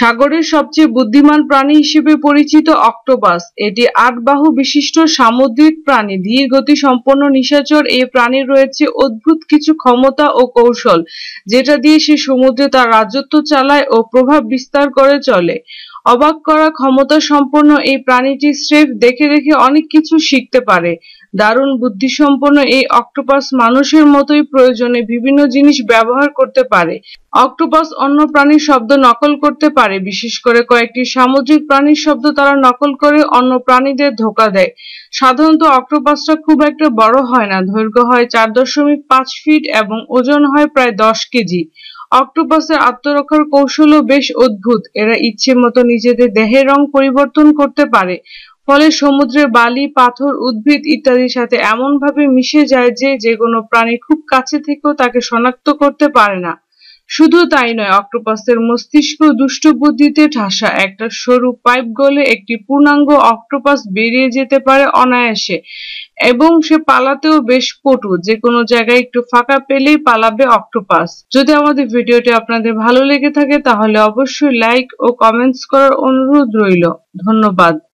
সাগরের সবচেয়ে বুদ্ধিমান প্রাণী হিসেবে পরিচিত অক্টোপাস। এটি ৮ বাহু বিশিষ্ট সামুদ্রিক প্রাণী। ধীর গতি সম্পন্ন নিশাচর এই প্রাণীর রয়েছে অদ্ভুত কিছু ক্ষমতা ও কৌশল, যেটা দিয়ে সে সমুদ্রে তার রাজত্ব চালায় ও প্রভাব বিস্তার করে চলে। অবাক করা ক্ষমতা সম্পন্ন এই প্রাণীটি স্রেফ দেখে দেখে অনেক কিছু শিখতে পারে। দারুণ বুদ্ধিসম্পন্ন এই অক্টোপাস মানুষের মতোই প্রয়োজনে বিভিন্ন জিনিস ব্যবহার করতে পারে। অক্টোপাস অন্য প্রাণীর শব্দ নকল করতে পারে, বিশেষ করে কয়েকটি সামুদ্রিক প্রাণীর শব্দ তারা নকল করে অন্য প্রাণীদের ধোঁকা দেয়। সাধারণত অক্টোপাসটা খুব একটা বড় হয় না, দৈর্ঘ্য হয় 4.5 ফিট এবং ওজন হয় প্রায় 10 কেজি। অক্টোপাসের আত্মরক্ষার কৌশলও বেশ অদ্ভুত। এরা ইচ্ছে মতো নিজেদের দেহের রং পরিবর্তন করতে পারে, ফলে সমুদ্রের বালি, পাথর, উদ্ভিদ ইত্যাদির সাথে এমনভাবে মিশে যায় যে যেকোনো প্রাণী খুব কাছে থেকেও তাকে শনাক্ত করতে পারে না। শুধু তাই নয়, অক্টোপাসের মস্তিষ্ক দুষ্ট বুদ্ধিতে ঠাসা। একটা সরু পাইপ গলে একটি পূর্ণাঙ্গ অক্টোপাস বেরিয়ে যেতে পারে অনায়াসে, এবং সে পালাতেও বেশ পটু। যে কোনো জায়গায় একটু ফাঁকা পেলেই পালাবে অক্টোপাস। যদি আমাদের ভিডিওটি আপনাদের ভালো লেগে থাকে তাহলে অবশ্যই লাইক ও কমেন্টস করার অনুরোধ রইল। ধন্যবাদ।